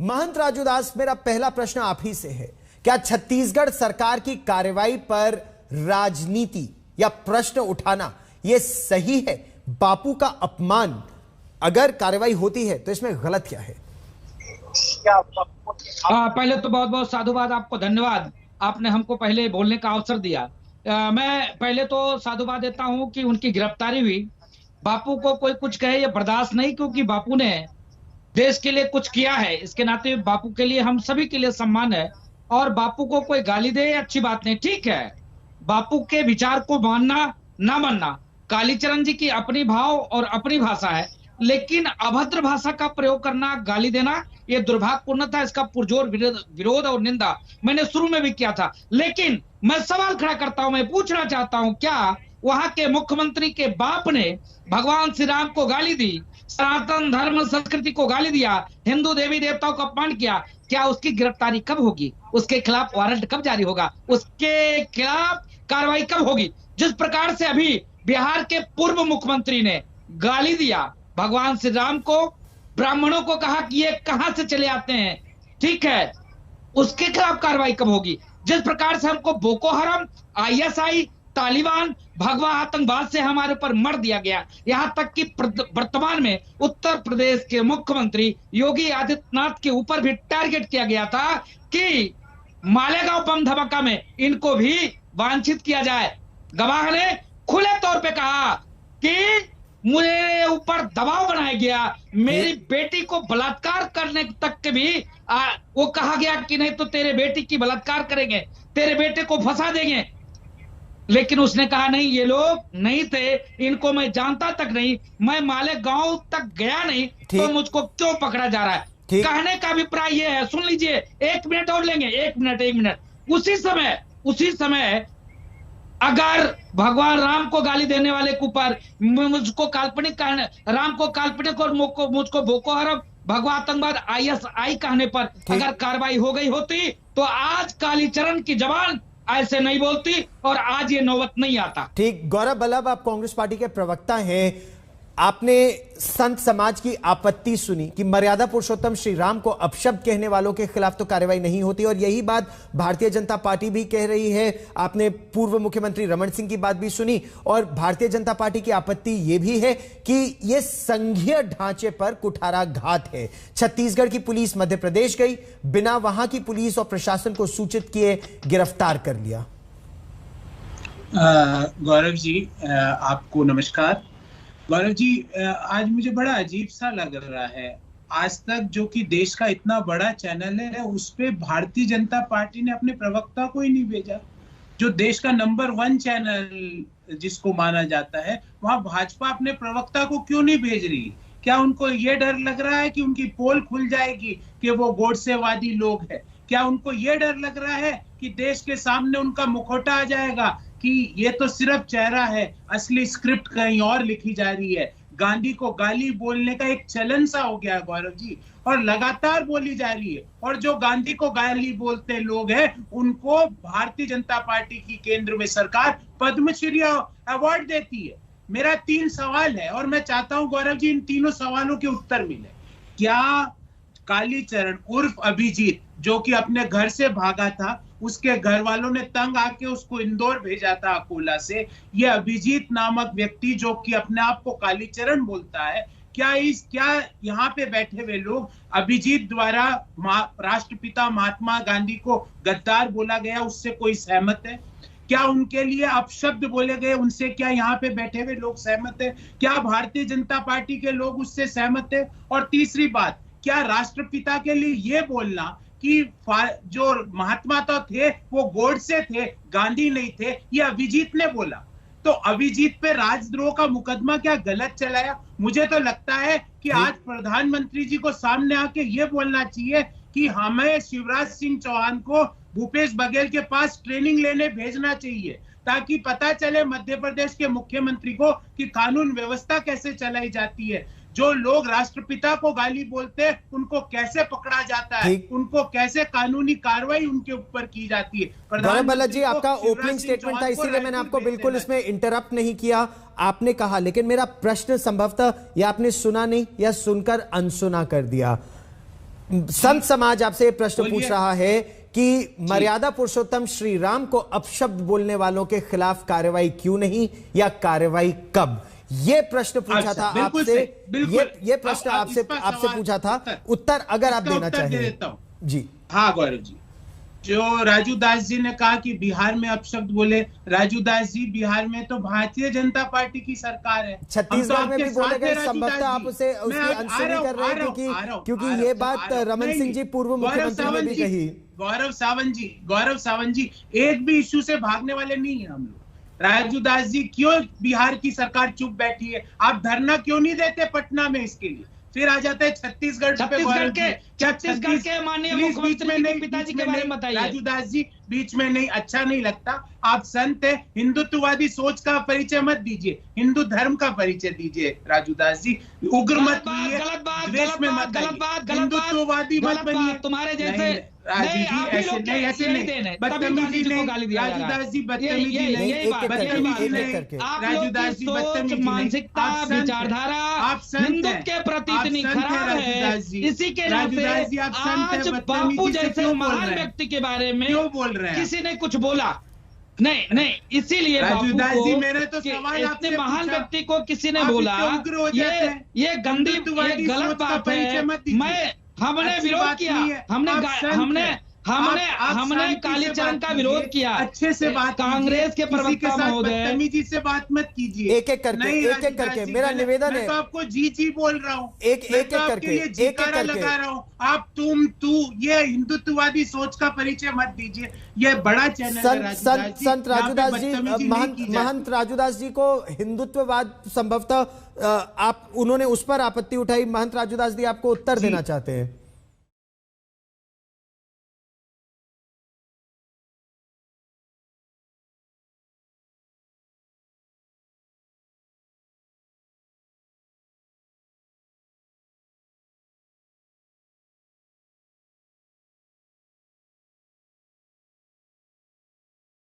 महंत राजू दास, मेरा पहला प्रश्न आप ही से है। क्या छत्तीसगढ़ सरकार की कार्रवाई पर राजनीति या प्रश्न उठाना यह सही है? बापू का अपमान अगर कार्रवाई होती है तो इसमें गलत क्या है? पहले तो बहुत बहुत साधुवाद, आपको धन्यवाद, आपने हमको पहले बोलने का अवसर दिया। मैं पहले तो साधुवाद देता हूं कि उनकी गिरफ्तारी हुई। बापू को कोई कुछ कहे ये बर्दाश्त नहीं, क्योंकि बापू ने देश के लिए कुछ किया है, इसके नाते बापू के लिए हम सभी के लिए सम्मान है। और बापू को कोई गाली दे अच्छी बात नहीं, ठीक है, बापू के विचार को मानना ना मानना कालीचरण जी की अपनी भाव और अपनी भाषा है, लेकिन अभद्र भाषा का प्रयोग करना, गाली देना, ये दुर्भाग्यपूर्ण था। इसका पुरजोर विरोध और निंदा मैंने शुरू में भी किया था। लेकिन मैं सवाल खड़ा करता हूं, मैं पूछना चाहता हूं, क्या वहां के मुख्यमंत्री के बाप ने भगवान श्री राम को गाली दी, सनातन धर्म संस्कृति को गाली दिया, हिंदू देवी देवताओं का अपमान किया? क्या उसकी गिरफ्तारी कब होगी? उसके खिलाफ वारंट कब जारी होगा? उसके खिलाफ कार्रवाई कब होगी? जिस प्रकार से अभी बिहार के पूर्व मुख्यमंत्री ने गाली दिया भगवान श्री राम को, ब्राह्मणों को कहा कि ये कहां से चले आते हैं, ठीक है, उसके खिलाफ कार्रवाई कब होगी? जिस प्रकार से हमको बोको हराम, आईएसआई, तालिबान, भगवा आतंकवाद से हमारे ऊपर मर दिया गया, यहां तक कि वर्तमान में उत्तर प्रदेश के मुख्यमंत्री योगी आदित्यनाथ के ऊपर भी टारगेट किया गया था कि मालेगांव बम धमाका में इनको भी वांछित किया जाए। गवाह ने खुले तौर पे कहा कि मुझे ऊपर दबाव बनाया गया, मेरी बेटी को बलात्कार करने तक के भी वो कहा गया कि नहीं तो तेरे बेटी की बलात्कार करेंगे, तेरे बेटे को फंसा देंगे। लेकिन उसने कहा नहीं, ये लोग नहीं थे, इनको मैं जानता तक नहीं, मैं मालेगांव तक गया नहीं, तो मुझको क्यों पकड़ा जा रहा है? कहने का अभिप्राय ये है, सुन लीजिए, 1 मिनट और लेंगे, 1 मिनट। उसी समय अगर भगवान राम को गाली देने वाले के ऊपर मुझको काल्पनिक कहने, राम को काल्पनिक और मुझको बोको हराम, भगवा आतंकवाद, आईएसआई कहने पर अगर कार्रवाई हो गई होती तो आज कालीचरण की जबान ऐसे नहीं बोलती और आज ये नौबत नहीं आता। ठीक, गौरव बल्लभ, आप कांग्रेस पार्टी के प्रवक्ता हैं, आपने संत समाज की आपत्ति सुनी कि मर्यादा पुरुषोत्तम श्री राम को अपशब्द कहने वालों के खिलाफ तो कार्रवाई नहीं होती, और यही बात भारतीय जनता पार्टी भी कह रही है। आपने पूर्व मुख्यमंत्री रमन सिंह की बात भी सुनी, और भारतीय जनता पार्टी की आपत्ति यह भी है कि यह संघीय ढांचे पर कुठाराघात है। छत्तीसगढ़ की पुलिस मध्य प्रदेश गई, बिना वहां की पुलिस और प्रशासन को सूचित किए गिरफ्तार कर लिया। गौरव जी, आपको नमस्कार। गौरव जी, आज मुझे बड़ा अजीब सा लग रहा है, आज तक जो कि देश का इतना बड़ा चैनल है उस पे भारतीय जनता पार्टी ने अपने प्रवक्ता को ही नहीं भेजा। जो देश का नंबर 1 चैनल जिसको माना जाता है, वहां भाजपा अपने प्रवक्ता को क्यों नहीं भेज रही? क्या उनको ये डर लग रहा है कि उनकी पोल खुल जाएगी कि वो गोडसेवादी लोग हैं? क्या उनको ये डर लग रहा है कि देश के सामने उनका मुखौटा आ जाएगा कि ये तो सिर्फ चेहरा है, असली स्क्रिप्ट कहीं और लिखी जा रही है? गांधी को गाली बोलने का एक चलन सा हो गया है गौरव जी, और लगातार बोली जा रही है। और जो गांधी को गाली बोलते लोग हैं उनको भारतीय जनता पार्टी की केंद्र में सरकार पद्मश्री अवार्ड देती है। मेरा 3 सवाल है और मैं चाहता हूं गौरव जी इन तीनों सवालों के उत्तर मिले। क्या कालीचरण उर्फ अभिजीत, जो कि अपने घर से भागा था, उसके घर वालों ने तंग आके उसको इंदौर भेजा था अकोला से, ये अभिजीत नामक व्यक्ति जो कि अपने आप को कालीचरण बोलता है, क्या यहाँ पे बैठे हुए लोग अभिजीत द्वारा राष्ट्रपिता महात्मा गांधी को गद्दार बोला गया उससे कोई सहमत है? क्या उनके लिए अपशब्द बोले गए उनसे क्या यहाँ पे बैठे हुए लोग सहमत है? क्या भारतीय जनता पार्टी के लोग उससे सहमत है? और तीसरी बात, क्या राष्ट्रपिता के लिए ये बोलना कि जो महात्मा तो थे वो गोडसे थे, गांधी नहीं थे, ये अभिजीत ने बोला, तो अभिजीत पे राजद्रोह का मुकदमा क्या गलत चलाया? मुझे तो लगता है कि आज प्रधानमंत्री जी को सामने आके ये बोलना चाहिए कि हमें शिवराज सिंह चौहान को भूपेश बघेल के पास ट्रेनिंग लेने भेजना चाहिए, ताकि पता चले मध्य प्रदेश के मुख्यमंत्री को कि कानून व्यवस्था कैसे चलाई जाती है। जो लोग राष्ट्रपिता को गाली बोलते हैं उनको कैसे पकड़ा जाता है, उनको कैसे कानूनी कार्रवाई उनके ऊपर की जाती है। गौरव बल्लभ जी, आपका ओपनिंग स्टेटमेंट था, इसीलिए मैंने आपको बिल्कुल इसमें इंटरप्ट नहीं किया। आपने कहा, लेकिन मेरा प्रश्न संभवतः या आपने सुना नहीं या सुनकर अनसुना कर दिया। संत समाज आपसे प्रश्न बोलिए। पूछ रहा है कि मर्यादा पुरुषोत्तम श्री राम को अपशब्द बोलने वालों के खिलाफ कार्रवाई क्यों नहीं, या कार्रवाई कब? ये प्रश्न पूछा अच्छा, था बिल्कुल आपसे। सही, बिल्कुल। ये प्रश्न अब आपसे इस पर आपसे सवाल- पूछा था। उत्तर अगर आप इसका देना उत्तर दे चाहें। देता हूं। जी हाँ गौरव जी, जो राजू दास जी ने कहा कि बिहार में अपशब्द बोले, राजू दास जी बिहार में तो भारतीय जनता पार्टी की सरकार है, छत्तीसगढ़ में भी बोले गए, संभवतः आप उसे उसकी अनसुनी कर रहे हैं, क्योंकि ये बात रमन सिंह जी पूर्व मुख्यमंत्री ने भी कही। गौरव सावंत जी एक भी इश्यू से भागने वाले नहीं है हम लोग। राजू दास जी, क्यों बिहार की सरकार चुप बैठी है? आप धरना क्यों नहीं देते पटना में? इसके लिए फिर आ जाते हैं छत्तीसगढ़ पे। छत्तीसगढ़ के माननीय मुख्यमंत्री के पिताजी के बारे में बताइए। राजू दास जी बीच में नहीं, अच्छा नहीं लगता। आप संत है, हिंदुत्ववादी सोच का परिचय मत दीजिए, हिंदू धर्म का परिचय दीजिए। राजू दास जी उग्र मत होइए, द्वेष में मत आइए, हिंदुत्ववादी मत बनिए। तुम्हारे जैसे राजू जी ऐसे नहीं, बदतमीजी नहीं। राजू दास जी बदतमीजी नहीं, राजू दास जी बदतमीजी नहीं। मानसिकता, विचारधारा आप संत हिंदू हैं, के प्रति आप इतनी संत हैं खराब राजू है, दास जी। इसी के राजू नाते दास जी, आप संत हैं, आज बदतमीजी बापू से जैसे क्यों बोल महान रहे हैं? व्यक्ति के बारे में क्यों बोल रहे हैं? किसी ने कुछ बोला नहीं, इसीलिए राजू बापू दास को जी, मैंने तो कि सवाल इतने आपसे महान पूछा। व्यक्ति को किसी ने आप बोला, इतने उग्र हो जाते हैं। ये गंदी, ये हिंदुत्ववादी गलत सोच का बात परिचय है। मत दीजिए। हमने अच्छी विरोध बात किया, नहीं है। आप संत हमने हैं। हमने आप हमने शांति से कालीचरण बात का कीजिए, विरोध किया। अच्छे से बात कांग्रेस के कीजिए, किसी के प्रवक्ता साथ महोदय, बदतमीजी से बात मत कीजिए। एक एक करके, नहीं, एक राजू एक करके दास जी, मेरा निवेदन मैं है। तो आपको जी बोल रहा हूँ, एक मैं एक तो आपके करके, लिए एक एक जिकारा करके। लगा रहा हूँ। आप तुम तू ये हिंदुत्ववादी सोच का परिचय मत दीजिए। ये बड़ा चैनल है राजू दास जी, संत यहाँ पे राजूदास जी, बदतमीजी नहीं की जाती। महंत राजूदास जी को हिंदुत्ववाद संभवतः आप उन्होंने उस पर आपत्ति उठाई, महंत राजूदास जी आपको उत्तर देना चाहते हैं।